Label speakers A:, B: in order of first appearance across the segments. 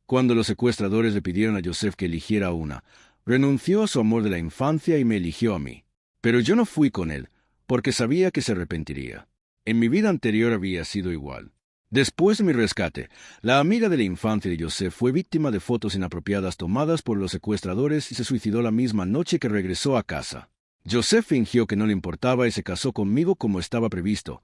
A: Cuando los secuestradores le pidieron a Joseph que eligiera una, renunció a su amor de la infancia y me eligió a mí. Pero yo no fui con él, porque sabía que se arrepentiría. En mi vida anterior había sido igual. Después de mi rescate, la amiga de la infancia de Joseph fue víctima de fotos inapropiadas tomadas por los secuestradores y se suicidó la misma noche que regresó a casa. Joseph fingió que no le importaba y se casó conmigo como estaba previsto,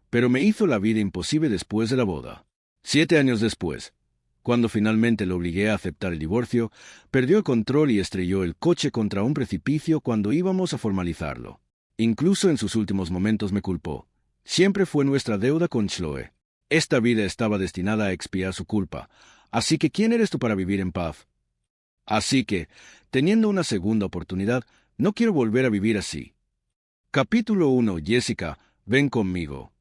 A: pero me hizo la vida imposible después de la boda. 7 años después, cuando finalmente lo obligué a aceptar el divorcio, perdió el control y estrelló el coche contra un precipicio cuando íbamos a formalizarlo. Incluso en sus últimos momentos me culpó. Siempre fue nuestra deuda con Chloe. Esta vida estaba destinada a expiar su culpa, así que ¿quién eres tú para vivir en paz? Así que, teniendo una segunda oportunidad, no quiero volver a vivir así. Capítulo 1. Jessica, ven conmigo.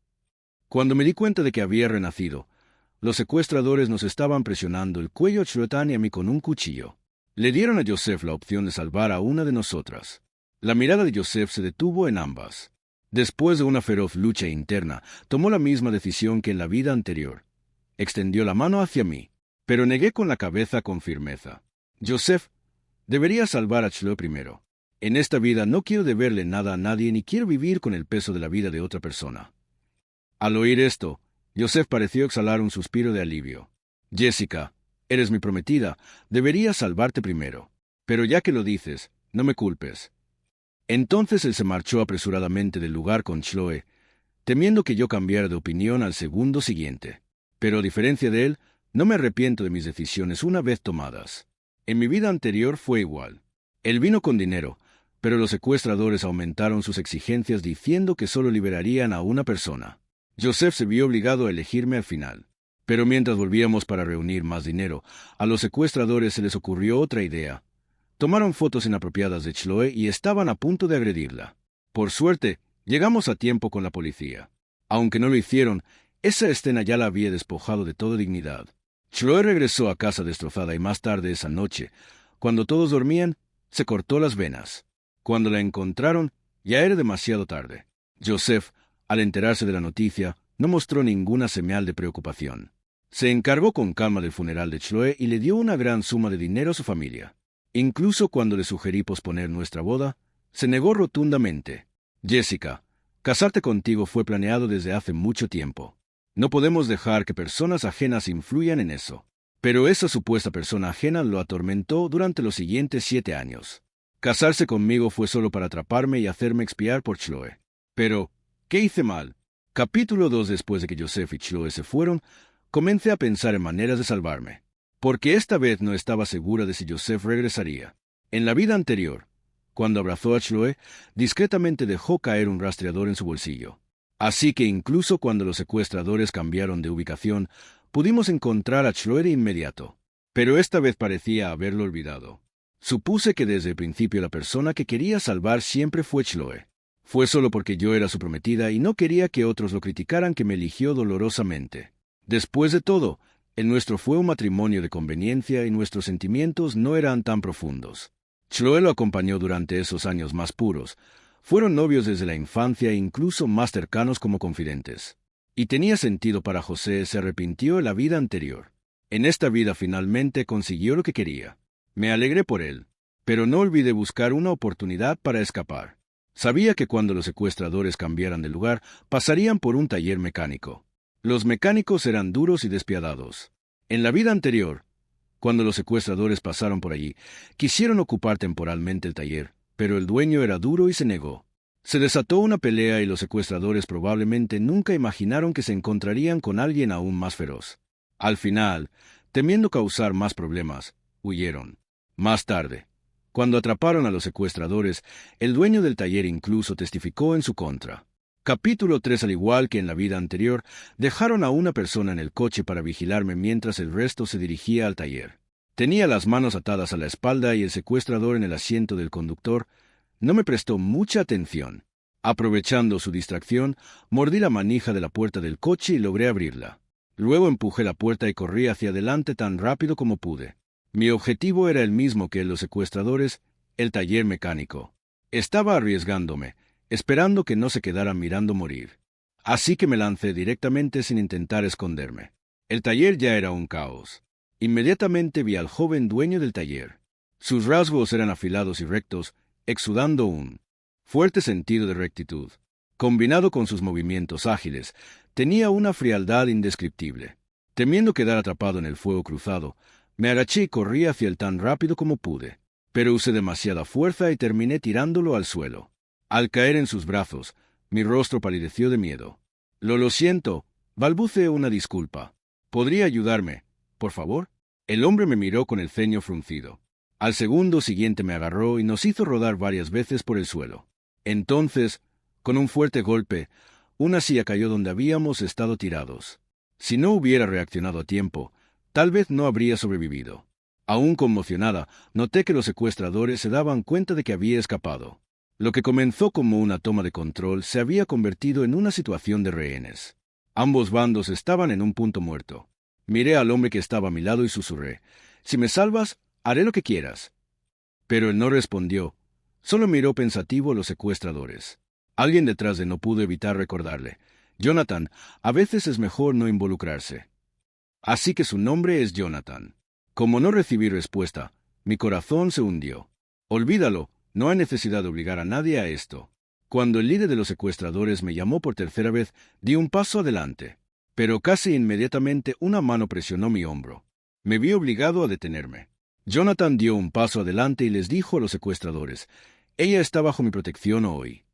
A: Cuando me di cuenta de que había renacido, los secuestradores nos estaban presionando el cuello a Chloe y a mí con un cuchillo. Le dieron a Joseph la opción de salvar a una de nosotras. La mirada de Joseph se detuvo en ambas. Después de una feroz lucha interna, tomó la misma decisión que en la vida anterior. Extendió la mano hacia mí, pero negué con la cabeza con firmeza. Joseph, deberías salvar a Chloe primero. En esta vida no quiero deberle nada a nadie ni quiero vivir con el peso de la vida de otra persona. Al oír esto, Joseph pareció exhalar un suspiro de alivio. Jessica, eres mi prometida, deberías salvarte primero. Pero ya que lo dices, no me culpes. Entonces él se marchó apresuradamente del lugar con Chloe, temiendo que yo cambiara de opinión al segundo siguiente. Pero a diferencia de él, no me arrepiento de mis decisiones una vez tomadas. En mi vida anterior fue igual. Él vino con dinero, pero los secuestradores aumentaron sus exigencias diciendo que solo liberarían a una persona. Joseph se vio obligado a elegirme al final. Pero mientras volvíamos para reunir más dinero, a los secuestradores se les ocurrió otra idea. Tomaron fotos inapropiadas de Chloe y estaban a punto de agredirla. Por suerte, llegamos a tiempo con la policía. Aunque no lo hicieron, esa escena ya la había despojado de toda dignidad. Chloe regresó a casa destrozada y más tarde esa noche, cuando todos dormían, se cortó las venas. Cuando la encontraron, ya era demasiado tarde. Joseph, al enterarse de la noticia, no mostró ninguna señal de preocupación. Se encargó con calma del funeral de Chloe y le dio una gran suma de dinero a su familia. Incluso cuando le sugerí posponer nuestra boda, se negó rotundamente. Jessica, casarte contigo fue planeado desde hace mucho tiempo. No podemos dejar que personas ajenas influyan en eso. Pero esa supuesta persona ajena lo atormentó durante los siguientes 7 años. Casarse conmigo fue solo para atraparme y hacerme expiar por Chloe. Pero, ¿qué hice mal? Capítulo 2. Después de que Joseph y Chloe se fueron, comencé a pensar en maneras de salvarme. Porque esta vez no estaba segura de si Joseph regresaría. En la vida anterior, cuando abrazó a Chloe, discretamente dejó caer un rastreador en su bolsillo. Así que incluso cuando los secuestradores cambiaron de ubicación, pudimos encontrar a Chloe de inmediato. Pero esta vez parecía haberlo olvidado. Supuse que desde el principio la persona que quería salvar siempre fue Chloe. Fue solo porque yo era su prometida y no quería que otros lo criticaran que me eligió dolorosamente. Después de todo, el nuestro fue un matrimonio de conveniencia y nuestros sentimientos no eran tan profundos. Chloe lo acompañó durante esos años más puros. Fueron novios desde la infancia e incluso más cercanos como confidentes. Y tenía sentido para José, se arrepintió de la vida anterior. En esta vida finalmente consiguió lo que quería. Me alegré por él, pero no olvidé buscar una oportunidad para escapar. Sabía que cuando los secuestradores cambiaran de lugar, pasarían por un taller mecánico. Los mecánicos eran duros y despiadados. En la vida anterior, cuando los secuestradores pasaron por allí, quisieron ocupar temporalmente el taller, pero el dueño era duro y se negó. Se desató una pelea y los secuestradores probablemente nunca imaginaron que se encontrarían con alguien aún más feroz. Al final, temiendo causar más problemas, huyeron. Más tarde, cuando atraparon a los secuestradores, el dueño del taller incluso testificó en su contra. Capítulo 3. Al igual que en la vida anterior, dejaron a una persona en el coche para vigilarme mientras el resto se dirigía al taller. Tenía las manos atadas a la espalda y el secuestrador en el asiento del conductor no me prestó mucha atención. Aprovechando su distracción, mordí la manija de la puerta del coche y logré abrirla. Luego empujé la puerta y corrí hacia adelante tan rápido como pude. Mi objetivo era el mismo que los secuestradores, el taller mecánico. Estaba arriesgándome, esperando que no se quedaran mirando morir. Así que me lancé directamente sin intentar esconderme. El taller ya era un caos. Inmediatamente vi al joven dueño del taller. Sus rasgos eran afilados y rectos, exudando un fuerte sentido de rectitud. Combinado con sus movimientos ágiles, tenía una frialdad indescriptible. Temiendo quedar atrapado en el fuego cruzado, me agaché y corrí hacia él tan rápido como pude. Pero usé demasiada fuerza y terminé tirándolo al suelo. Al caer en sus brazos, mi rostro palideció de miedo. Lo siento, balbuceé una disculpa. ¿Podría ayudarme, por favor? El hombre me miró con el ceño fruncido. Al segundo siguiente me agarró y nos hizo rodar varias veces por el suelo. Entonces, con un fuerte golpe, una silla cayó donde habíamos estado tirados. Si no hubiera reaccionado a tiempo, tal vez no habría sobrevivido. Aún conmocionada, noté que los secuestradores se daban cuenta de que había escapado. Lo que comenzó como una toma de control se había convertido en una situación de rehenes. Ambos bandos estaban en un punto muerto. Miré al hombre que estaba a mi lado y susurré: «Si me salvas, haré lo que quieras». Pero él no respondió. Solo miró pensativo a los secuestradores. Alguien detrás de no pudo evitar recordarle: «Jonathan, a veces es mejor no involucrarse». Así que su nombre es Jonathan. Como no recibí respuesta, mi corazón se hundió. Olvídalo, no hay necesidad de obligar a nadie a esto. Cuando el líder de los secuestradores me llamó por tercera vez, di un paso adelante. Pero casi inmediatamente una mano presionó mi hombro. Me vi obligado a detenerme. Jonathan dio un paso adelante y les dijo a los secuestradores: «Ella está bajo mi protección hoy».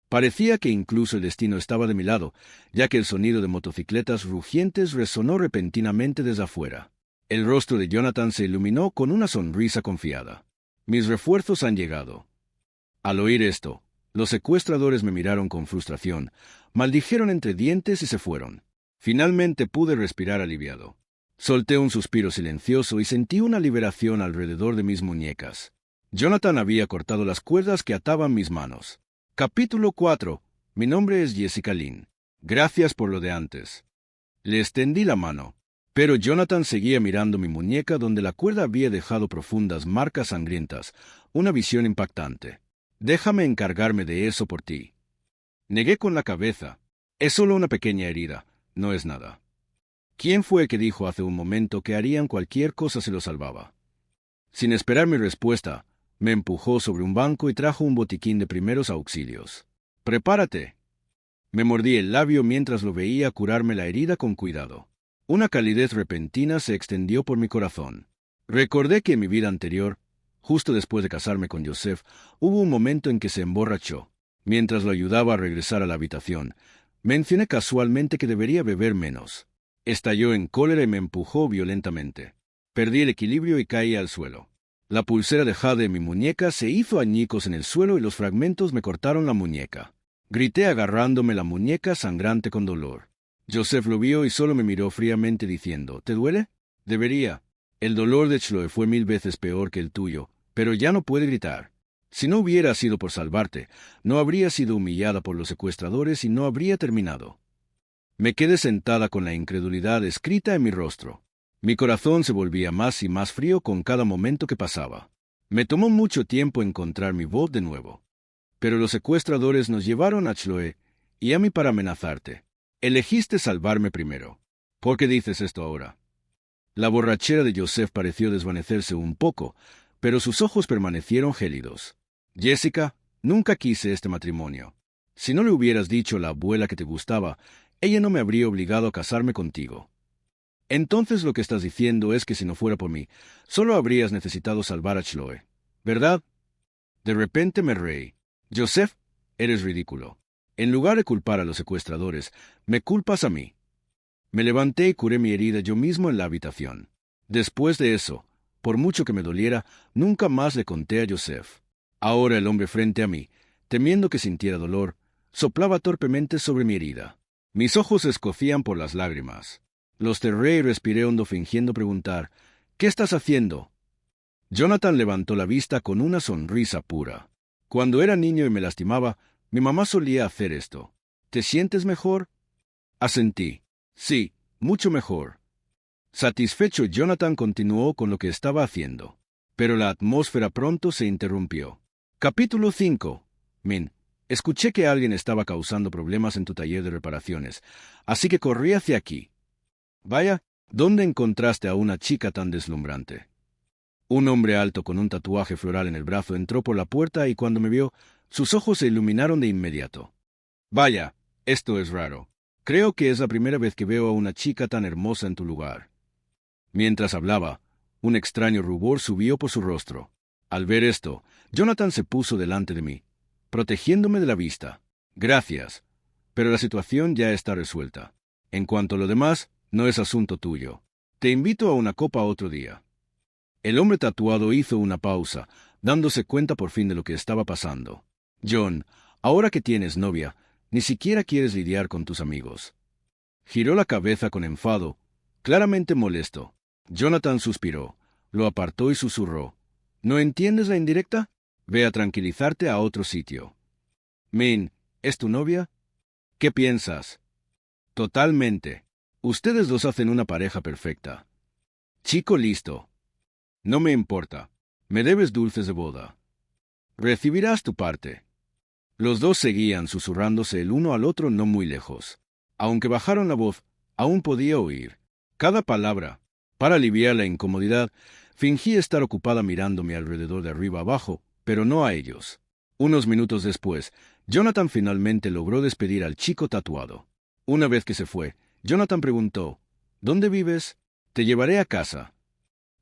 A: Parecía que incluso el destino estaba de mi lado, ya que el sonido de motocicletas rugientes resonó repentinamente desde afuera. El rostro de Jonathan se iluminó con una sonrisa confiada. «Mis refuerzos han llegado». Al oír esto, los secuestradores me miraron con frustración, maldijeron entre dientes y se fueron. Finalmente pude respirar aliviado. Solté un suspiro silencioso y sentí una liberación alrededor de mis muñecas. Jonathan había cortado las cuerdas que ataban mis manos. Capítulo 4. Mi nombre es Jessica Lynn. Gracias por lo de antes. Le extendí la mano, pero Jonathan seguía mirando mi muñeca donde la cuerda había dejado profundas marcas sangrientas, una visión impactante. «Déjame encargarme de eso por ti». Negué con la cabeza. «Es solo una pequeña herida, no es nada». ¿Quién fue el que dijo hace un momento que harían cualquier cosa si lo salvaba? Sin esperar mi respuesta, me empujó sobre un banco y trajo un botiquín de primeros auxilios. «Prepárate». Me mordí el labio mientras lo veía curarme la herida con cuidado. Una calidez repentina se extendió por mi corazón. Recordé que en mi vida anterior, justo después de casarme con Joseph, hubo un momento en que se emborrachó. Mientras lo ayudaba a regresar a la habitación, mencioné casualmente que debería beber menos. Estalló en cólera y me empujó violentamente. Perdí el equilibrio y caí al suelo. La pulsera de jade en mi muñeca se hizo añicos en el suelo y los fragmentos me cortaron la muñeca. Grité agarrándome la muñeca sangrante con dolor. Joseph lo vio y solo me miró fríamente diciendo: «¿Te duele?» «Debería. El dolor de Chloe fue 1000 veces peor que el tuyo, pero ya no puede gritar. Si no hubiera sido por salvarte, no habría sido humillada por los secuestradores y no habría terminado». Me quedé sentada con la incredulidad escrita en mi rostro. Mi corazón se volvía más y más frío con cada momento que pasaba. Me tomó mucho tiempo encontrar mi voz de nuevo. «Pero los secuestradores nos llevaron a Chloe y a mí para amenazarte. Elegiste salvarme primero. ¿Por qué dices esto ahora?» La borrachera de Joseph pareció desvanecerse un poco, pero sus ojos permanecieron gélidos. «Jessica, nunca quise este matrimonio. Si no le hubieras dicho a la abuela que te gustaba, ella no me habría obligado a casarme contigo. Entonces lo que estás diciendo es que si no fuera por mí, solo habrías necesitado salvar a Chloe, ¿verdad?» De repente me reí. «Joseph, eres ridículo. En lugar de culpar a los secuestradores, me culpas a mí». Me levanté y curé mi herida yo mismo en la habitación. Después de eso, por mucho que me doliera, nunca más le conté a Joseph. Ahora el hombre frente a mí, temiendo que sintiera dolor, soplaba torpemente sobre mi herida. Mis ojos se escocían por las lágrimas. Los cerré y respiré hondo fingiendo preguntar: «¿Qué estás haciendo?» Jonathan levantó la vista con una sonrisa pura. «Cuando era niño y me lastimaba, mi mamá solía hacer esto. ¿Te sientes mejor?» Asentí. «Sí, mucho mejor». Satisfecho, Jonathan continuó con lo que estaba haciendo. Pero la atmósfera pronto se interrumpió. Capítulo 5. Min. Escuché que alguien estaba causando problemas en tu taller de reparaciones, así que corrí hacia aquí. Vaya, ¿Dónde encontraste a una chica tan deslumbrante? Un hombre alto con un tatuaje floral en el brazo entró por la puerta y cuando me vio, sus ojos se iluminaron de inmediato. Vaya, esto es raro. Creo que es la primera vez que veo a una chica tan hermosa en tu lugar. Mientras hablaba, un extraño rubor subió por su rostro. Al ver esto, Jonathan se puso delante de mí, protegiéndome de la vista. Gracias, pero la situación ya está resuelta. En cuanto a lo demás, no es asunto tuyo. Te invito a una copa otro día. El hombre tatuado hizo una pausa, dándose cuenta por fin de lo que estaba pasando. John, ahora que tienes novia, ni siquiera quieres lidiar con tus amigos. Giró la cabeza con enfado, claramente molesto. Jonathan suspiró, lo apartó y susurró. ¿No entiendes la indirecta? Ve a tranquilizarte a otro sitio. Min, ¿es tu novia? ¿Qué piensas? Totalmente. Ustedes dos hacen una pareja perfecta. Chico listo. No me importa. Me debes dulces de boda. Recibirás tu parte. Los dos seguían susurrándose el uno al otro no muy lejos. Aunque bajaron la voz, aún podía oír cada palabra. Para aliviar la incomodidad, fingí estar ocupada mirándome alrededor de arriba abajo, pero no a ellos. Unos minutos después, Jonathan finalmente logró despedir al chico tatuado. Una vez que se fue, Jonathan preguntó, ¿Dónde vives? Te llevaré a casa.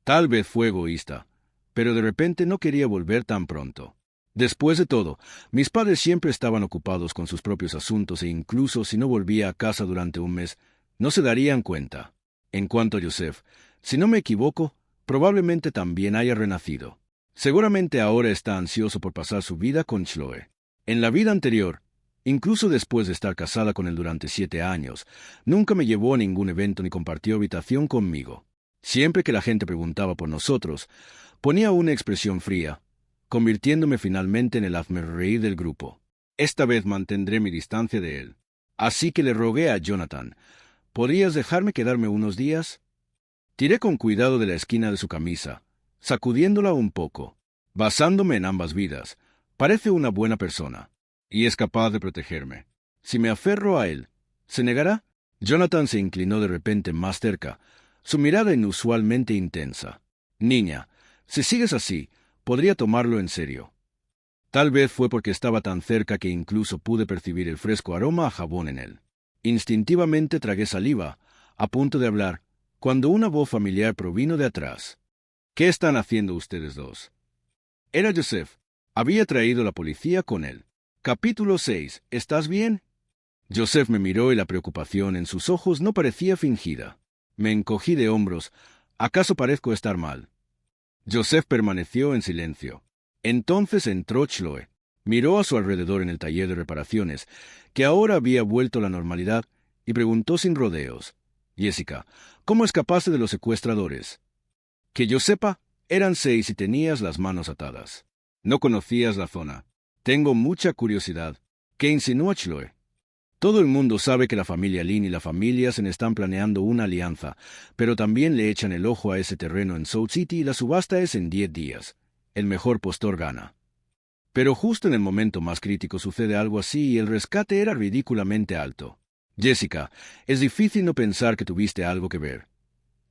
A: Tal vez fue egoísta, pero de repente no quería volver tan pronto. Después de todo, mis padres siempre estaban ocupados con sus propios asuntos e incluso si no volvía a casa durante un mes, no se darían cuenta. En cuanto a Joseph, si no me equivoco, probablemente también haya renacido. Seguramente ahora está ansioso por pasar su vida con Chloe. En la vida anterior, incluso después de estar casada con él durante 7 años, nunca me llevó a ningún evento ni compartió habitación conmigo. Siempre que la gente preguntaba por nosotros, ponía una expresión fría, convirtiéndome finalmente en el hazmerreír del grupo. Esta vez mantendré mi distancia de él. Así que le rogué a Jonathan, ¿podrías dejarme quedarme unos días? Tiré con cuidado de la esquina de su camisa, sacudiéndola un poco. Basándome en ambas vidas, parece una buena persona, y es capaz de protegerme. Si me aferro a él, ¿se negará? Jonathan se inclinó de repente más cerca, su mirada inusualmente intensa. Niña, si sigues así, podría tomarlo en serio. Tal vez fue porque estaba tan cerca que incluso pude percibir el fresco aroma a jabón en él. Instintivamente tragué saliva, a punto de hablar, cuando una voz familiar provino de atrás. ¿Qué están haciendo ustedes dos? Era Joseph. Había traído la policía con él. Capítulo 6. ¿Estás bien? Joseph me miró y la preocupación en sus ojos no parecía fingida. Me encogí de hombros. ¿Acaso parezco estar mal? Joseph permaneció en silencio. Entonces entró Chloe. Miró a su alrededor en el taller de reparaciones, que ahora había vuelto a la normalidad, y preguntó sin rodeos. Jessica, ¿cómo escapaste de los secuestradores? Que yo sepa, eran 6 y tenías las manos atadas. No conocías la zona. Tengo mucha curiosidad. ¿Qué insinúa Chloe? Todo el mundo sabe que la familia Lin y la familia Sen están planeando una alianza, pero también le echan el ojo a ese terreno en South City y la subasta es en 10 días. El mejor postor gana. Pero justo en el momento más crítico sucede algo así y el rescate era ridículamente alto. Jessica, es difícil no pensar que tuviste algo que ver.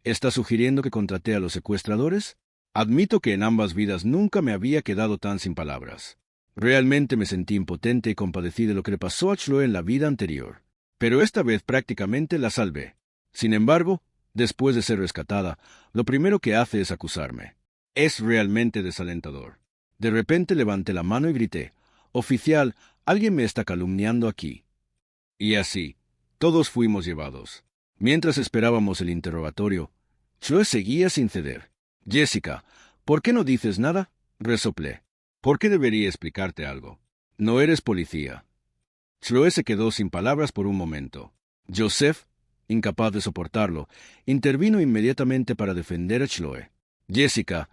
A: ¿Estás sugiriendo que contraté a los secuestradores? Admito que en ambas vidas nunca me había quedado tan sin palabras. Realmente me sentí impotente y compadecí de lo que le pasó a Chloe en la vida anterior. Pero esta vez prácticamente la salvé. Sin embargo, después de ser rescatada, lo primero que hace es acusarme. Es realmente desalentador. De repente levanté la mano y grité, «Oficial, alguien me está calumniando aquí». Y así, todos fuimos llevados. Mientras esperábamos el interrogatorio, Chloe seguía sin ceder. «Jessica, ¿por qué no dices nada?», resoplé. «¿Por qué debería explicarte algo? No eres policía». Chloe se quedó sin palabras por un momento. Joseph, incapaz de soportarlo, intervino inmediatamente para defender a Chloe. «Jessica,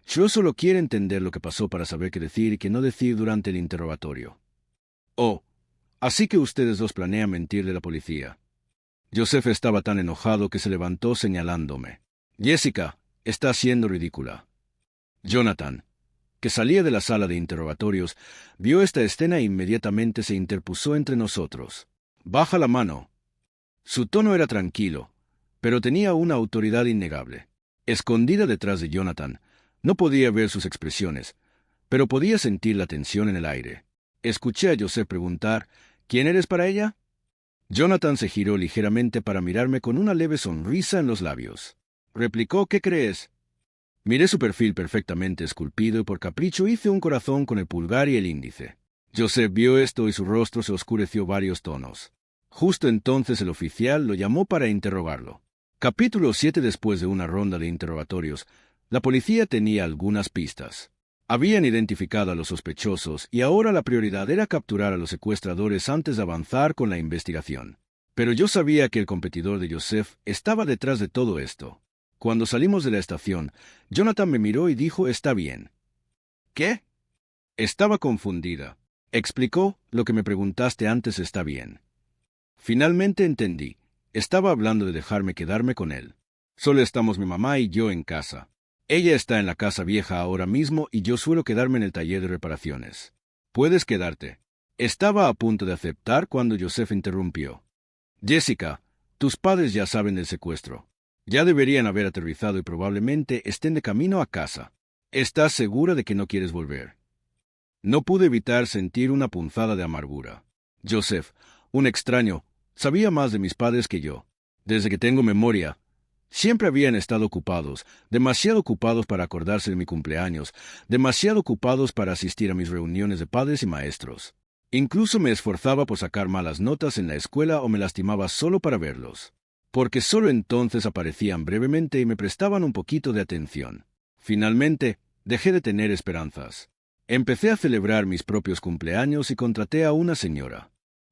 A: Chloe solo quiere entender lo que pasó para saber qué decir y qué no decir durante el interrogatorio». «Oh, así que ustedes dos planean mentirle a la policía». Joseph estaba tan enojado que se levantó señalándome. «Jessica, está siendo ridícula». Jonathan, que salía de la sala de interrogatorios, vio esta escena e inmediatamente se interpuso entre nosotros. «Baja la mano». Su tono era tranquilo, pero tenía una autoridad innegable. Escondida detrás de Jonathan, no podía ver sus expresiones, pero podía sentir la tensión en el aire. Escuché a Joseph preguntar, ¿quién eres para ella? Jonathan se giró ligeramente para mirarme con una leve sonrisa en los labios. Replicó, ¿qué crees? Miré su perfil perfectamente esculpido y por capricho hice un corazón con el pulgar y el índice. Joseph vio esto y su rostro se oscureció varios tonos. Justo entonces el oficial lo llamó para interrogarlo. Capítulo 7. Después de una ronda de interrogatorios, la policía tenía algunas pistas. Habían identificado a los sospechosos y ahora la prioridad era capturar a los secuestradores antes de avanzar con la investigación. Pero yo sabía que el competidor de Joseph estaba detrás de todo esto. Cuando salimos de la estación, Jonathan me miró y dijo, «Está bien». ¿Qué? Estaba confundida. Explicó, lo que me preguntaste antes está bien. Finalmente entendí. Estaba hablando de dejarme quedarme con él. Solo estamos mi mamá y yo en casa. Ella está en la casa vieja ahora mismo y yo suelo quedarme en el taller de reparaciones. Puedes quedarte. Estaba a punto de aceptar cuando Joseph interrumpió. Jessica, tus padres ya saben del secuestro. Ya deberían haber aterrizado y probablemente estén de camino a casa. ¿Estás segura de que no quieres volver? No pude evitar sentir una punzada de amargura. Joseph, un extraño, sabía más de mis padres que yo. Desde que tengo memoria, siempre habían estado ocupados, demasiado ocupados para acordarse de mi cumpleaños, demasiado ocupados para asistir a mis reuniones de padres y maestros. Incluso me esforzaba por sacar malas notas en la escuela o me lastimaba solo para verlos, porque solo entonces aparecían brevemente y me prestaban un poquito de atención. Finalmente, dejé de tener esperanzas. Empecé a celebrar mis propios cumpleaños y contraté a una señora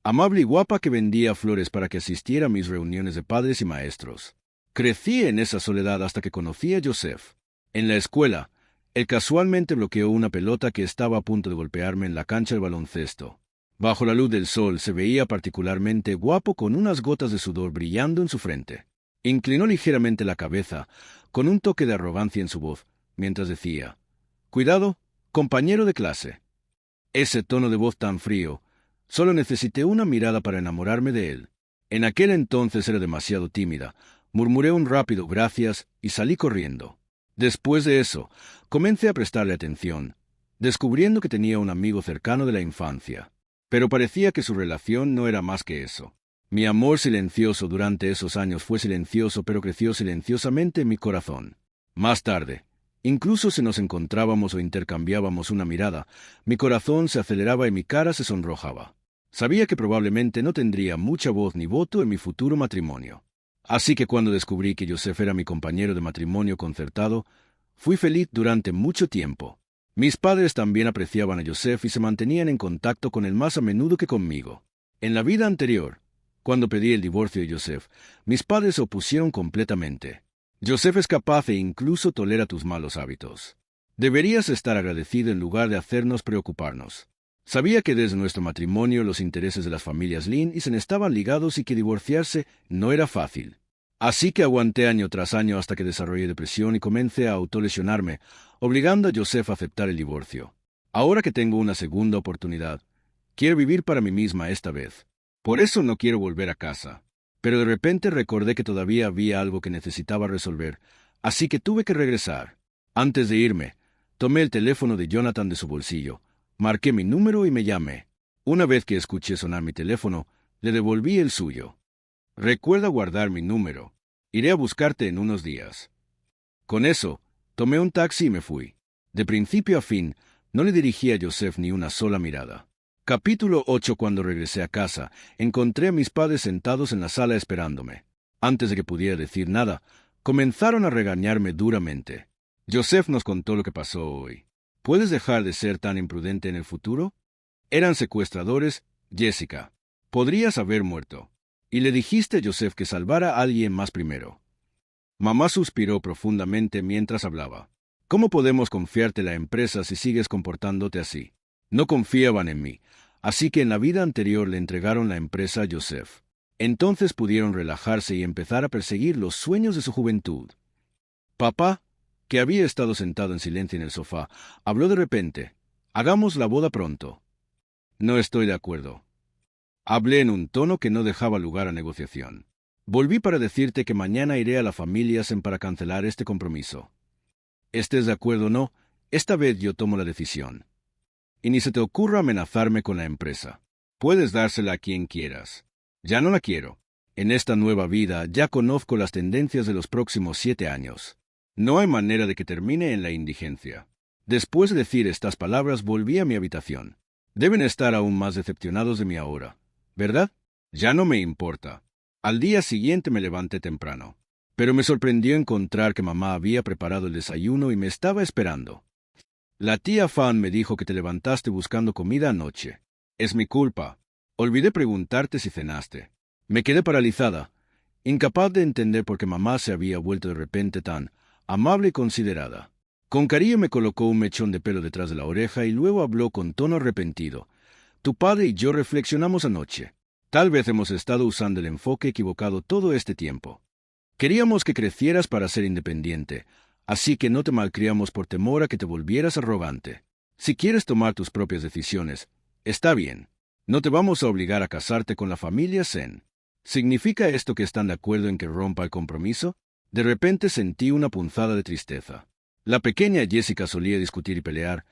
A: amable y guapa que vendía flores para que asistiera a mis reuniones de padres y maestros. Crecí en esa soledad hasta que conocí a Joseph. En la escuela, él casualmente bloqueó una pelota que estaba a punto de golpearme en la cancha de baloncesto. Bajo la luz del sol se veía particularmente guapo con unas gotas de sudor brillando en su frente. Inclinó ligeramente la cabeza, con un toque de arrogancia en su voz, mientras decía, «Cuidado, compañero de clase». Ese tono de voz tan frío, solo necesité una mirada para enamorarme de él. En aquel entonces era demasiado tímida. Murmuré un rápido gracias y salí corriendo. Después de eso, comencé a prestarle atención, descubriendo que tenía un amigo cercano de la infancia. Pero parecía que su relación no era más que eso. Mi amor silencioso durante esos años fue silencioso, pero creció silenciosamente en mi corazón. Más tarde, incluso si nos encontrábamos o intercambiábamos una mirada, mi corazón se aceleraba y mi cara se sonrojaba. Sabía que probablemente no tendría mucha voz ni voto en mi futuro matrimonio. Así que cuando descubrí que Joseph era mi compañero de matrimonio concertado, fui feliz durante mucho tiempo. Mis padres también apreciaban a Joseph y se mantenían en contacto con él más a menudo que conmigo. En la vida anterior, cuando pedí el divorcio de Joseph, mis padres se opusieron completamente. Joseph es capaz e incluso tolera tus malos hábitos. Deberías estar agradecido en lugar de hacernos preocuparnos. Sabía que desde nuestro matrimonio los intereses de las familias Lin y Sen estaban ligados y que divorciarse no era fácil. Así que aguanté año tras año hasta que desarrollé depresión y comencé a autolesionarme, obligando a Joseph a aceptar el divorcio. Ahora que tengo una segunda oportunidad, quiero vivir para mí misma esta vez. Por eso no quiero volver a casa. Pero de repente recordé que todavía había algo que necesitaba resolver, así que tuve que regresar. Antes de irme, tomé el teléfono de Jonathan de su bolsillo. Marqué mi número y me llamé. Una vez que escuché sonar mi teléfono, le devolví el suyo. Recuerda guardar mi número. Iré a buscarte en unos días. Con eso, tomé un taxi y me fui. De principio a fin, no le dirigí a Joseph ni una sola mirada. Capítulo 8. Cuando regresé a casa, encontré a mis padres sentados en la sala esperándome. Antes de que pudiera decir nada, comenzaron a regañarme duramente. Joseph nos contó lo que pasó hoy. ¿Puedes dejar de ser tan imprudente en el futuro? Eran secuestradores, Jessica. Podrías haber muerto. Y le dijiste a Joseph que salvara a alguien más primero. Mamá suspiró profundamente mientras hablaba. ¿Cómo podemos confiarte en la empresa si sigues comportándote así? No confiaban en mí, así que en la vida anterior le entregaron la empresa a Joseph. Entonces pudieron relajarse y empezar a perseguir los sueños de su juventud. Papá, que había estado sentado en silencio en el sofá, habló de repente. «Hagamos la boda pronto». No estoy de acuerdo. Hablé en un tono que no dejaba lugar a negociación. Volví para decirte que mañana iré a la familia Sen para cancelar este compromiso. ¿Estés de acuerdo o no? Esta vez yo tomo la decisión. Y ni se te ocurra amenazarme con la empresa. Puedes dársela a quien quieras. Ya no la quiero. En esta nueva vida ya conozco las tendencias de los próximos 7 años. No hay manera de que termine en la indigencia. Después de decir estas palabras volví a mi habitación. Deben estar aún más decepcionados de mí ahora, ¿verdad? Ya no me importa. Al día siguiente me levanté temprano. Pero me sorprendió encontrar que mamá había preparado el desayuno y me estaba esperando. La tía Fan me dijo que te levantaste buscando comida anoche. Es mi culpa. Olvidé preguntarte si cenaste. Me quedé paralizada, incapaz de entender por qué mamá se había vuelto de repente tan amable y considerada. Con cariño me colocó un mechón de pelo detrás de la oreja y luego habló con tono arrepentido. Tu padre y yo reflexionamos anoche. Tal vez hemos estado usando el enfoque equivocado todo este tiempo. Queríamos que crecieras para ser independiente, así que no te malcriamos por temor a que te volvieras arrogante. Si quieres tomar tus propias decisiones, está bien. No te vamos a obligar a casarte con la familia Sen. ¿Significa esto que están de acuerdo en que rompa el compromiso? De repente sentí una punzada de tristeza. La pequeña Jessica solía discutir y pelear,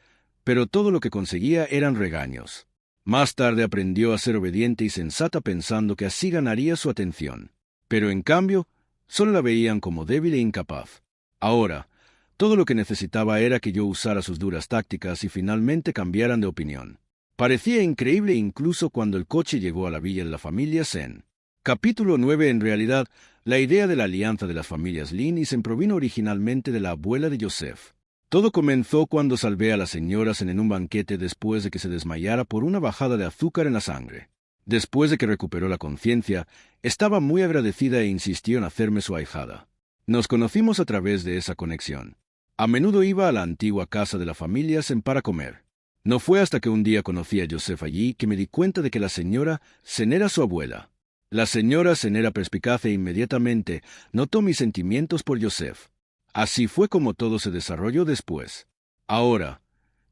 A: pero todo lo que conseguía eran regaños. Más tarde aprendió a ser obediente y sensata pensando que así ganaría su atención. Pero en cambio, solo la veían como débil e incapaz. Ahora, todo lo que necesitaba era que yo usara sus duras tácticas y finalmente cambiaran de opinión. Parecía increíble incluso cuando el coche llegó a la villa de la familia Sen. Capítulo 9. En realidad, la idea de la alianza de las familias Lin y Sen provino originalmente de la abuela de Joseph. Todo comenzó cuando salvé a la señora Sen en un banquete después de que se desmayara por una bajada de azúcar en la sangre. Después de que recuperó la conciencia, estaba muy agradecida e insistió en hacerme su ahijada. Nos conocimos a través de esa conexión. A menudo iba a la antigua casa de la familia Sen para comer. No fue hasta que un día conocí a Joseph allí que me di cuenta de que la señora Sen era su abuela. La señora Sen era perspicaz e inmediatamente notó mis sentimientos por Joseph. Así fue como todo se desarrolló después. Ahora,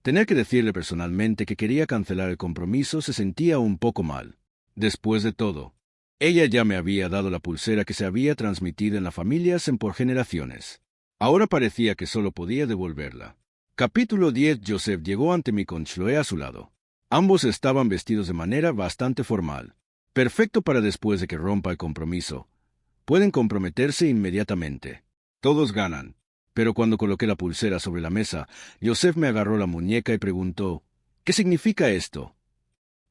A: tener que decirle personalmente que quería cancelar el compromiso se sentía un poco mal. Después de todo, ella ya me había dado la pulsera que se había transmitido en la familia Sen por generaciones. Ahora parecía que solo podía devolverla. Capítulo 10. Joseph llegó ante mí con Chloe a su lado. Ambos estaban vestidos de manera bastante formal. Perfecto para después de que rompa el compromiso. Pueden comprometerse inmediatamente. Todos ganan. Pero cuando coloqué la pulsera sobre la mesa, Joseph me agarró la muñeca y preguntó, ¿qué significa esto?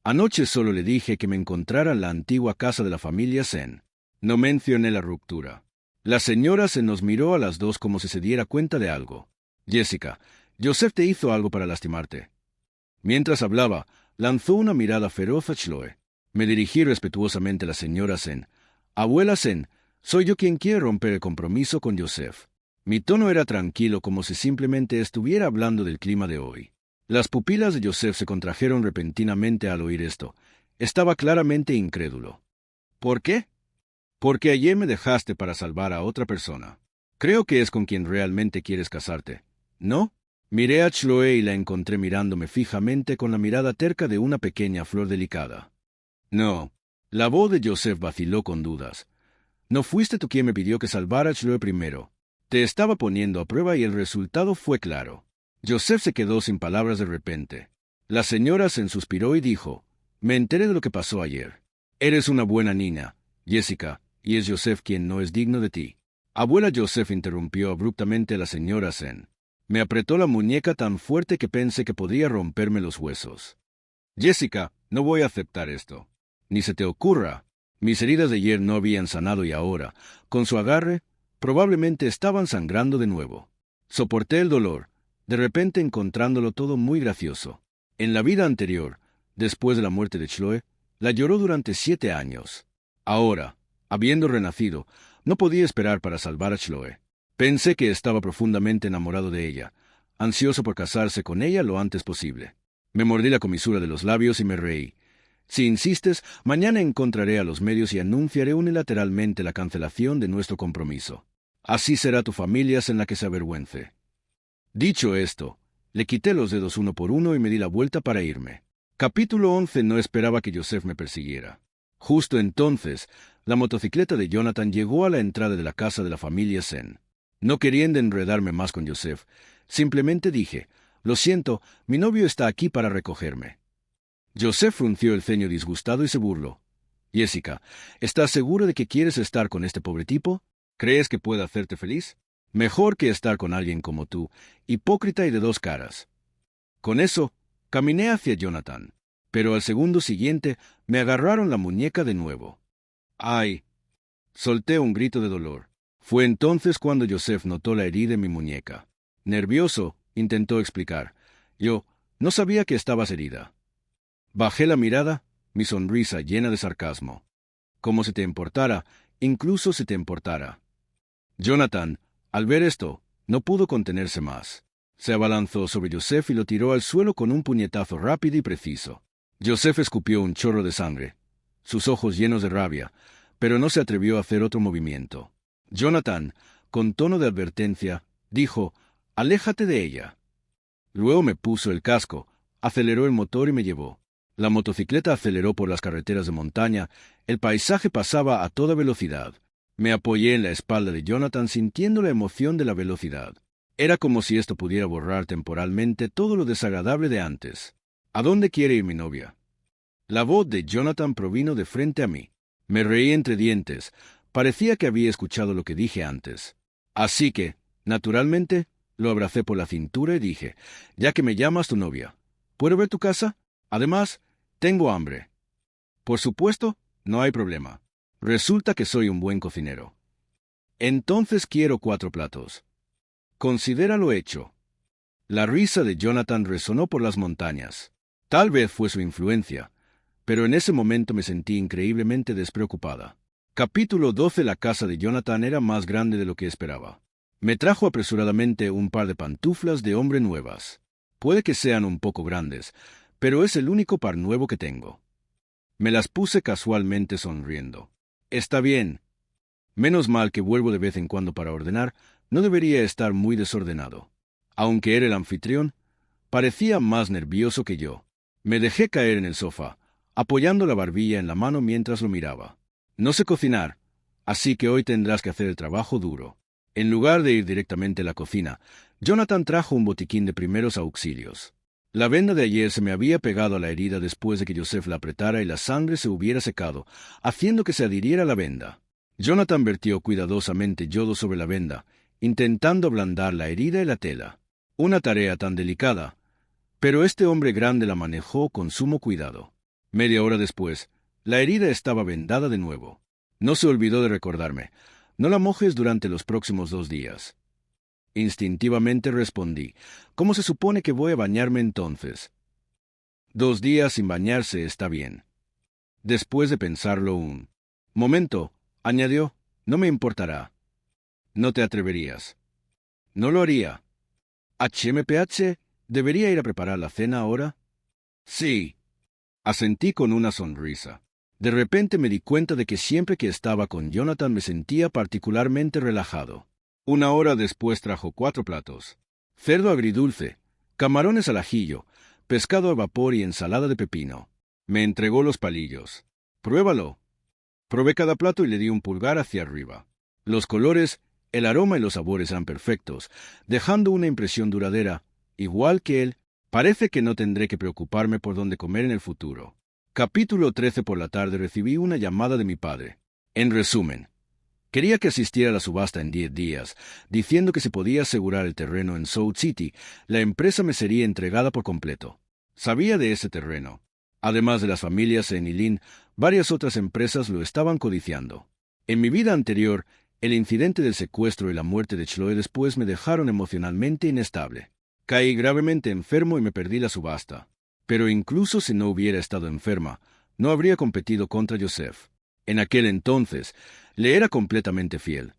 A: Anoche solo le dije que me encontrara en la antigua casa de la familia Sen. No mencioné la ruptura. La señora Sen nos miró a las dos como si se diera cuenta de algo. Jessica, Joseph te hizo algo para lastimarte. Mientras hablaba, lanzó una mirada feroz a Chloe. Me dirigí respetuosamente a la señora Sen. Abuela Sen, soy yo quien quiere romper el compromiso con Joseph. Mi tono era tranquilo como si simplemente estuviera hablando del clima de hoy. Las pupilas de Joseph se contrajeron repentinamente al oír esto. Estaba claramente incrédulo. ¿Por qué? Porque ayer me dejaste para salvar a otra persona. Creo que es con quien realmente quieres casarte, ¿no? Miré a Chloe y la encontré mirándome fijamente con la mirada terca de una pequeña flor delicada. No. La voz de Joseph vaciló con dudas. No fuiste tú quien me pidió que salvara a Chloe primero. Te estaba poniendo a prueba y el resultado fue claro. Joseph se quedó sin palabras de repente. La señora Sen suspiró y dijo, me enteré de lo que pasó ayer. Eres una buena niña, Jessica, y es Joseph quien no es digno de ti. Abuela Joseph interrumpió abruptamente a la señora Sen. Me apretó la muñeca tan fuerte que pensé que podría romperme los huesos. Jessica, no voy a aceptar esto. Ni se te ocurra. Mis heridas de ayer no habían sanado y ahora, con su agarre, probablemente estaban sangrando de nuevo. Soporté el dolor, de repente encontrándolo todo muy gracioso. En la vida anterior, después de la muerte de Chloe, la lloró durante 7 años. Ahora, habiendo renacido, no podía esperar para salvar a Chloe. Pensé que estaba profundamente enamorado de ella, ansioso por casarse con ella lo antes posible. Me mordí la comisura de los labios y me reí. Si insistes, mañana encontraré a los medios y anunciaré unilateralmente la cancelación de nuestro compromiso. Así será tu familia en la que se avergüence. Dicho esto, le quité los dedos uno por uno y me di la vuelta para irme. Capítulo 11. No esperaba que Joseph me persiguiera. Justo entonces, La motocicleta de Jonathan llegó a la entrada de la casa de la familia Sen. No queriendo enredarme más con Joseph, simplemente dije, «Lo siento, mi novio está aquí para recogerme». Joseph frunció el ceño disgustado y se burló. «Jessica, ¿estás segura de que quieres estar con este pobre tipo? ¿Crees que puede hacerte feliz? Mejor que estar con alguien como tú, hipócrita y de dos caras». Con eso, caminé hacia Jonathan, pero al segundo siguiente me agarraron la muñeca de nuevo. ¡Ay! Solté un grito de dolor. Fue entonces cuando Joseph notó la herida en mi muñeca. Nervioso, intentó explicar. Yo, no sabía que estabas herida. Bajé la mirada, mi sonrisa llena de sarcasmo. Como si te importara, incluso si te importara. Jonathan, al ver esto, no pudo contenerse más. Se abalanzó sobre Joseph y lo tiró al suelo con un puñetazo rápido y preciso. Joseph escupió un chorro de sangre, sus ojos llenos de rabia, pero no se atrevió a hacer otro movimiento. Jonathan, con tono de advertencia, dijo, «Aléjate de ella». Luego me puso el casco, aceleró el motor y me llevó. La motocicleta aceleró por las carreteras de montaña, el paisaje pasaba a toda velocidad. Me apoyé en la espalda de Jonathan sintiendo la emoción de la velocidad. Era como si esto pudiera borrar temporalmente todo lo desagradable de antes. «¿A dónde quiere ir mi novia?». La voz de Jonathan provino de frente a mí. Me reí entre dientes. Parecía que había escuchado lo que dije antes. Así que, naturalmente, lo abracé por la cintura y dije, «Ya que me llamas tu novia, ¿puedo ver tu casa? Además, tengo hambre». «Por supuesto, no hay problema. Resulta que soy un buen cocinero». «Entonces quiero 4 platos». «Considéralo hecho». La risa de Jonathan resonó por las montañas. Tal vez fue su influencia, pero en ese momento me sentí increíblemente despreocupada. Capítulo 12. La casa de Jonathan era más grande de lo que esperaba. Me trajo apresuradamente un par de pantuflas de hombre nuevas. Puede que sean un poco grandes, pero es el único par nuevo que tengo. Me las puse casualmente sonriendo. «Está bien. Menos mal que vuelvo de vez en cuando para ordenar, no debería estar muy desordenado». Aunque era el anfitrión, parecía más nervioso que yo. Me dejé caer en el sofá, apoyando la barbilla en la mano mientras lo miraba. «No sé cocinar, así que hoy tendrás que hacer el trabajo duro». En lugar de ir directamente a la cocina, Jonathan trajo un botiquín de primeros auxilios. La venda de ayer se me había pegado a la herida después de que Joseph la apretara y la sangre se hubiera secado, haciendo que se adhiriera a la venda. Jonathan vertió cuidadosamente yodo sobre la venda, intentando ablandar la herida y la tela. Una tarea tan delicada, pero este hombre grande la manejó con sumo cuidado. Media hora después, la herida estaba vendada de nuevo. No se olvidó de recordarme, «No la mojes durante los próximos 2 días». Instintivamente respondí, «¿Cómo se supone que voy a bañarme entonces?». 2 días sin bañarse está bien. Después de pensarlo un momento, añadió, «No me importará». «No te atreverías». «No lo haría». «HMPH, ¿debería ir a preparar la cena ahora?». «Sí». Asentí con una sonrisa. De repente me di cuenta de que siempre que estaba con Jonathan me sentía particularmente relajado. 1 hora después trajo 4 platos. Cerdo agridulce, camarones al ajillo, pescado al vapor y ensalada de pepino. Me entregó los palillos. «Pruébalo». Probé cada plato y le di un pulgar hacia arriba. Los colores, el aroma y los sabores eran perfectos, dejando una impresión duradera. Igual que él, parece que no tendré que preocuparme por dónde comer en el futuro. Capítulo 13. Por la tarde recibí una llamada de mi padre. En resumen, quería que asistiera a la subasta en 10 días, diciendo que si podía asegurar el terreno en South City, la empresa me sería entregada por completo. Sabía de ese terreno. Además de las familias en Ilin, varias otras empresas lo estaban codiciando. En mi vida anterior, el incidente del secuestro y la muerte de Chloe después me dejaron emocionalmente inestable. Caí gravemente enfermo y me perdí la subasta. Pero incluso si no hubiera estado enferma, no habría competido contra Joseph. En aquel entonces, le era completamente fiel,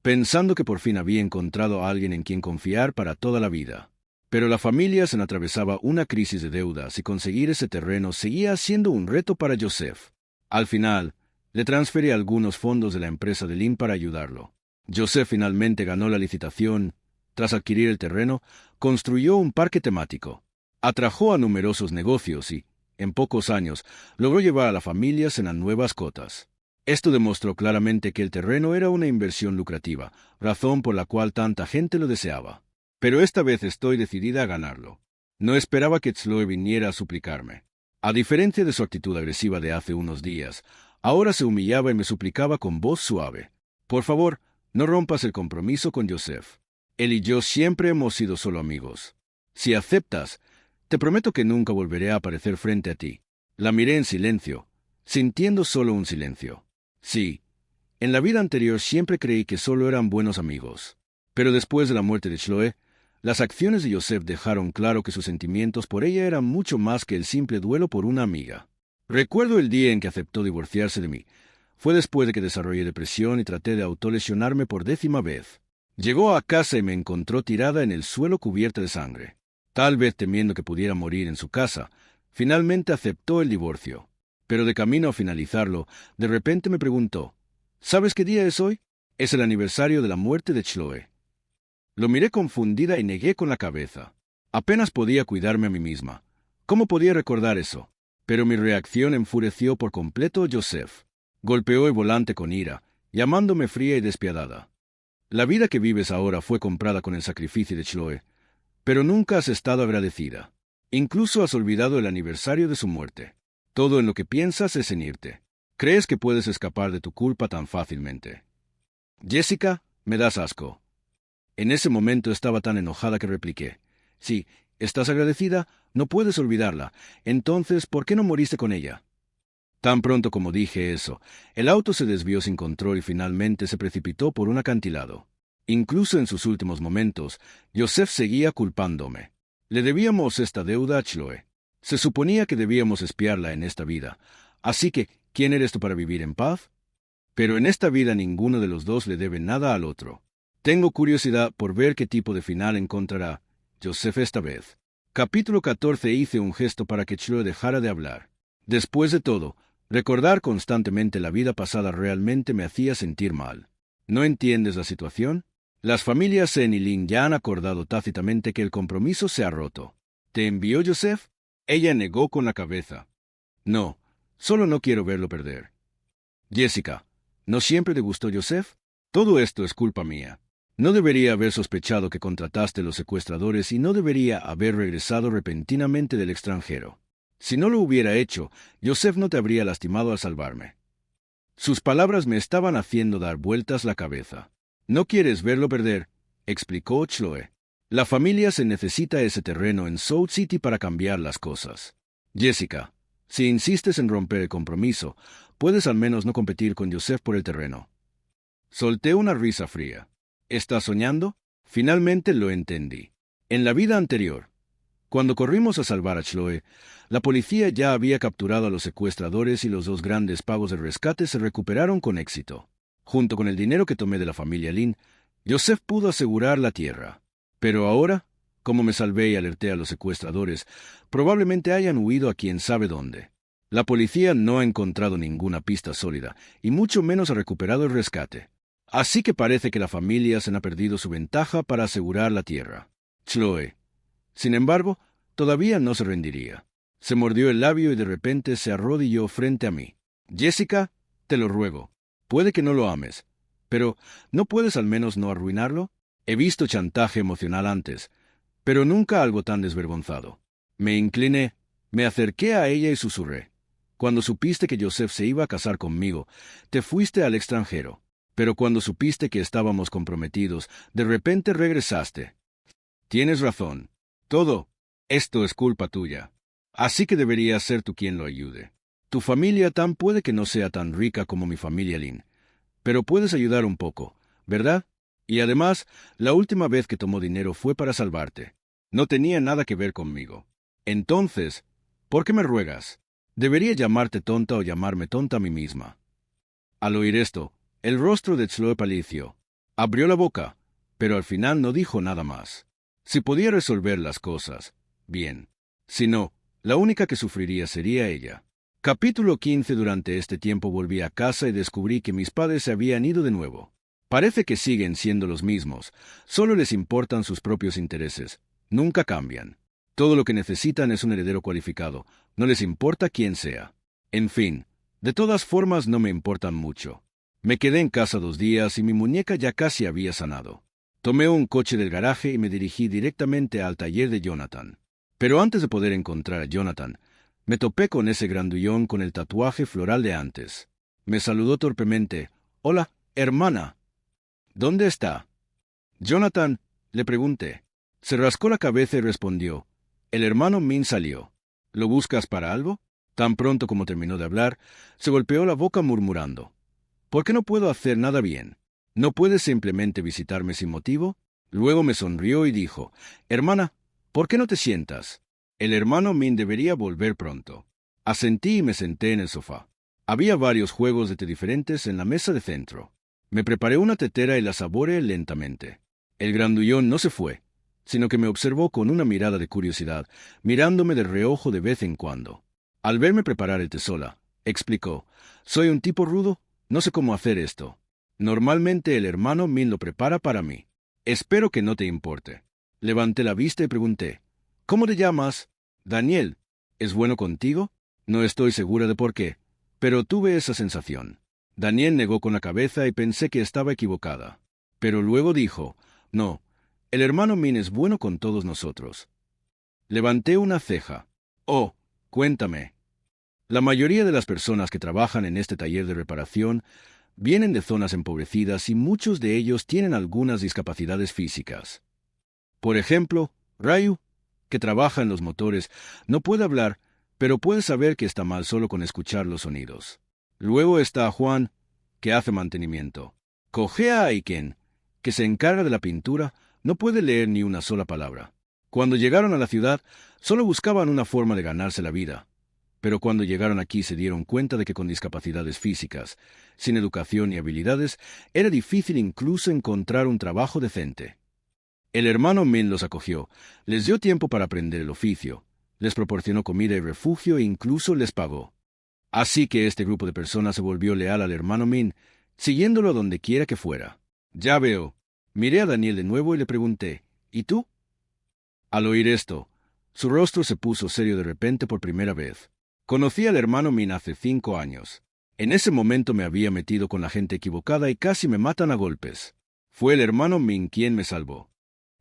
A: pensando que por fin había encontrado a alguien en quien confiar para toda la vida. Pero la familia se atravesaba una crisis de deudas y conseguir ese terreno seguía siendo un reto para Joseph. Al final, le transferí algunos fondos de la empresa de Lynn para ayudarlo. Joseph finalmente ganó la licitación. Tras adquirir el terreno, construyó un parque temático. Atrajo a numerosos negocios y, en pocos años, logró llevar a la familia a nuevas cotas. Esto demostró claramente que el terreno era una inversión lucrativa, razón por la cual tanta gente lo deseaba. Pero esta vez estoy decidida a ganarlo. No esperaba que Chloe viniera a suplicarme. A diferencia de su actitud agresiva de hace unos días, ahora se humillaba y me suplicaba con voz suave. Por favor, no rompas el compromiso con Joseph. Él y yo siempre hemos sido solo amigos. Si aceptas, te prometo que nunca volveré a aparecer frente a ti. La miré en silencio, sintiendo solo un silencio. Sí, en la vida anterior siempre creí que solo eran buenos amigos. Pero después de la muerte de Chloe, las acciones de Joseph dejaron claro que sus sentimientos por ella eran mucho más que el simple duelo por una amiga. Recuerdo el día en que aceptó divorciarse de mí. Fue después de que desarrollé depresión y traté de autolesionarme por 10ª vez. Llegó a casa y me encontró tirada en el suelo cubierta de sangre. Tal vez temiendo que pudiera morir en su casa, finalmente aceptó el divorcio. Pero de camino a finalizarlo, de repente me preguntó, ¿sabes qué día es hoy? Es el aniversario de la muerte de Chloe. Lo miré confundida y negué con la cabeza. Apenas podía cuidarme a mí misma. ¿Cómo podía recordar eso? Pero mi reacción enfureció por completo a Joseph. Golpeó el volante con ira, llamándome fría y despiadada. La vida que vives ahora fue comprada con el sacrificio de Chloe, pero nunca has estado agradecida. Incluso has olvidado el aniversario de su muerte. Todo en lo que piensas es en irte. Crees que puedes escapar de tu culpa tan fácilmente. Jessica, me das asco. En ese momento estaba tan enojada que repliqué. Sí, estás agradecida, no puedes olvidarla. Entonces, ¿por qué no moriste con ella? Tan pronto como dije eso, el auto se desvió sin control y finalmente se precipitó por un acantilado. Incluso en sus últimos momentos, Joseph seguía culpándome. Le debíamos esta deuda a Chloe. Se suponía que debíamos espiarla en esta vida. Así que, ¿quién eres tú para vivir en paz? Pero en esta vida ninguno de los dos le debe nada al otro. Tengo curiosidad por ver qué tipo de final encontrará Joseph esta vez. Capítulo 14. Hice un gesto para que Chloe dejara de hablar. Después de todo, recordar constantemente la vida pasada realmente me hacía sentir mal. ¿No entiendes la situación? Las familias Sen y Lin ya han acordado tácitamente que el compromiso se ha roto. ¿Te envió Joseph? Ella negó con la cabeza. No, solo no quiero verlo perder. Jessica, ¿no siempre te gustó Joseph? Todo esto es culpa mía. No debería haber sospechado que contrataste a los secuestradores y no debería haber regresado repentinamente del extranjero. Si no lo hubiera hecho, Joseph no te habría lastimado al salvarme. Sus palabras me estaban haciendo dar vueltas la cabeza. No quieres verlo perder, explicó Chloe. La familia se necesita ese terreno en South City para cambiar las cosas. Jessica, si insistes en romper el compromiso, puedes al menos no competir con Joseph por el terreno. Solté una risa fría. ¿Estás soñando? Finalmente lo entendí. En la vida anterior, cuando corrimos a salvar a Chloe, la policía ya había capturado a los secuestradores y los 2 grandes pagos de rescate se recuperaron con éxito. Junto con el dinero que tomé de la familia Lin, Joseph pudo asegurar la tierra. Pero ahora, como me salvé y alerté a los secuestradores, probablemente hayan huido a quién sabe dónde. La policía no ha encontrado ninguna pista sólida, y mucho menos ha recuperado el rescate. Así que parece que la familia se ha perdido su ventaja para asegurar la tierra. Chloe, sin embargo, todavía no se rendiría. Se mordió el labio y de repente se arrodilló frente a mí. Jessica, te lo ruego. Puede que no lo ames, pero ¿no puedes al menos no arruinarlo? He visto chantaje emocional antes, pero nunca algo tan desvergonzado. Me incliné, me acerqué a ella y susurré. Cuando supiste que Joseph se iba a casar conmigo, te fuiste al extranjero. Pero cuando supiste que estábamos comprometidos, de repente regresaste. Tienes razón. Todo esto es culpa tuya. Así que deberías ser tú quien lo ayude. Tu familia tan puede que no sea tan rica como mi familia Lin, pero puedes ayudar un poco, ¿verdad? Y además, la última vez que tomó dinero fue para salvarte. No tenía nada que ver conmigo. Entonces, ¿por qué me ruegas? Debería llamarte tonta o llamarme tonta a mí misma. Al oír esto, el rostro de Chloe palideció. Abrió la boca, pero al final no dijo nada más. Si podía resolver las cosas, bien. Si no, la única que sufriría sería ella. Capítulo 15. Durante este tiempo volví a casa y descubrí que mis padres se habían ido de nuevo. Parece que siguen siendo los mismos, solo les importan sus propios intereses. Nunca cambian. Todo lo que necesitan es un heredero cualificado, no les importa quién sea. En fin, De todas formas, no me importan mucho. Me quedé en casa 2 días y mi muñeca ya casi había sanado. Tomé un coche del garaje y me dirigí directamente al taller de Jonathan. Pero antes de poder encontrar a Jonathan, me topé con ese grandullón con el tatuaje floral de antes. Me saludó torpemente. «Hola, hermana. ¿Dónde está?» «Jonathan», le pregunté. Se rascó la cabeza y respondió. «El hermano Min salió. ¿Lo buscas para algo?» Tan pronto como terminó de hablar, se golpeó la boca murmurando. «¿Por qué no puedo hacer nada bien? ¿No puedes simplemente visitarme sin motivo?» Luego me sonrió y dijo, «Hermana, ¿por qué no te sientas? El hermano Min debería volver pronto». Asentí y me senté en el sofá. Había varios juegos de té diferentes en la mesa de centro. Me preparé una tetera y la saboreé lentamente. El grandullón no se fue, sino que me observó con una mirada de curiosidad, mirándome de reojo de vez en cuando. Al verme preparar el té sola, explicó, «Soy un tipo rudo, no sé cómo hacer esto. Normalmente el hermano Min lo prepara para mí. Espero que no te importe». Levanté la vista y pregunté, «¿Cómo te llamas?» «Daniel. ¿Es bueno contigo?» No estoy segura de por qué, pero tuve esa sensación. Daniel negó con la cabeza y pensé que estaba equivocada. Pero luego dijo, «No, el hermano Min es bueno con todos nosotros». Levanté una ceja. «Oh, cuéntame». La mayoría de las personas que trabajan en este taller de reparación vienen de zonas empobrecidas y muchos de ellos tienen algunas discapacidades físicas. Por ejemplo, Ryu, que trabaja en los motores, no puede hablar, pero puede saber que está mal solo con escuchar los sonidos. Luego está Juan, que hace mantenimiento. Kojea Aiken, que se encarga de la pintura, no puede leer ni una sola palabra. Cuando llegaron a la ciudad, solo buscaban una forma de ganarse la vida. Pero cuando llegaron aquí se dieron cuenta de que con discapacidades físicas, sin educación y habilidades, era difícil incluso encontrar un trabajo decente. El hermano Min los acogió, les dio tiempo para aprender el oficio, les proporcionó comida y refugio e incluso les pagó. Así que este grupo de personas se volvió leal al hermano Min, siguiéndolo a donde quiera que fuera. «Ya veo». Miré a Daniel de nuevo y le pregunté, «¿Y tú?» Al oír esto, su rostro se puso serio de repente por primera vez. Conocí al hermano Min hace 5 años. En ese momento me había metido con la gente equivocada y casi me matan a golpes. Fue el hermano Min quien me salvó.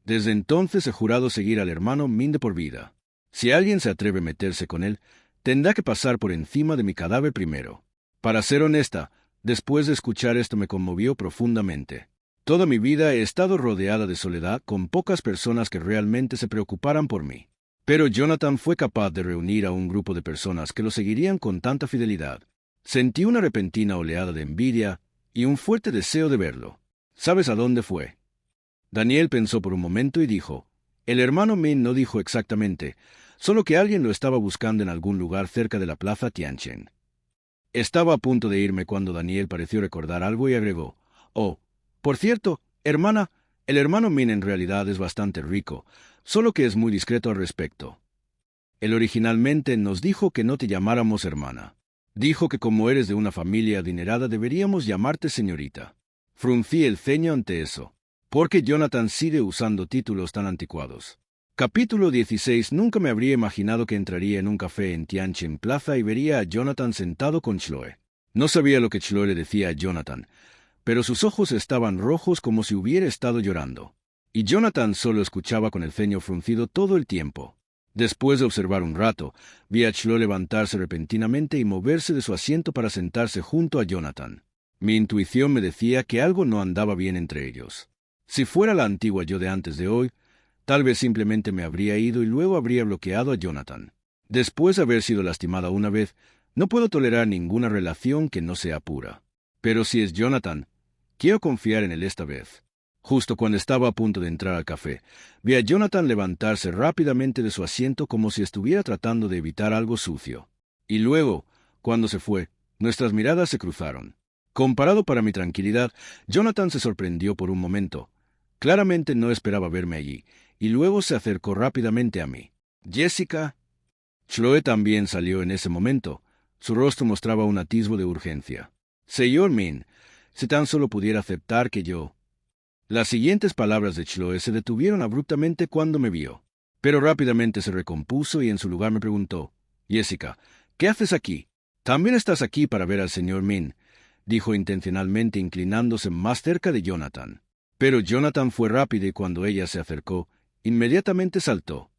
A: Desde entonces he jurado seguir al hermano Min de por vida. Si alguien se atreve a meterse con él, tendrá que pasar por encima de mi cadáver primero. Para ser honesta, después de escuchar esto me conmovió profundamente. Toda mi vida he estado rodeada de soledad con pocas personas que realmente se preocuparan por mí. Pero Jonathan fue capaz de reunir a un grupo de personas que lo seguirían con tanta fidelidad. Sentí una repentina oleada de envidia y un fuerte deseo de verlo. ¿Sabes a dónde fue? Daniel pensó por un momento y dijo, el hermano Min no dijo exactamente, solo que alguien lo estaba buscando en algún lugar cerca de la plaza Tianchen. Estaba a punto de irme cuando Daniel pareció recordar algo y agregó, «Oh, por cierto, hermana, el hermano Min en realidad es bastante rico, solo que es muy discreto al respecto. Él originalmente nos dijo que no te llamáramos hermana. Dijo que como eres de una familia adinerada deberíamos llamarte señorita». Fruncí el ceño ante eso. Porque Jonathan sigue usando títulos tan anticuados. Capítulo 16. Nunca me habría imaginado que entraría en un café en Tianjin Plaza y vería a Jonathan sentado con Chloe. No sabía lo que Chloe le decía a Jonathan, pero sus ojos estaban rojos como si hubiera estado llorando. Y Jonathan solo escuchaba con el ceño fruncido todo el tiempo. Después de observar un rato, vi a Chloe levantarse repentinamente y moverse de su asiento para sentarse junto a Jonathan. Mi intuición me decía que algo no andaba bien entre ellos. Si fuera la antigua yo de antes de hoy, tal vez simplemente me habría ido y luego habría bloqueado a Jonathan. Después de haber sido lastimada una vez, no puedo tolerar ninguna relación que no sea pura. Pero si es Jonathan, quiero confiar en él esta vez. Justo cuando estaba a punto de entrar al café, vi a Jonathan levantarse rápidamente de su asiento como si estuviera tratando de evitar algo sucio. Y luego, cuando se fue, nuestras miradas se cruzaron. Comparado para mi tranquilidad, Jonathan se sorprendió por un momento. Claramente no esperaba verme allí, y luego se acercó rápidamente a mí. «Jessica». Chloe también salió en ese momento. Su rostro mostraba un atisbo de urgencia. «Señor Min, si tan solo pudiera aceptar que yo...». Las siguientes palabras de Chloe se detuvieron abruptamente cuando me vio. Pero rápidamente se recompuso y en su lugar me preguntó, «Jessica, ¿qué haces aquí? También estás aquí para ver al señor Min, dijo intencionalmente inclinándose más cerca de Jonathan. Pero Jonathan fue rápido y cuando ella se acercó, inmediatamente saltó.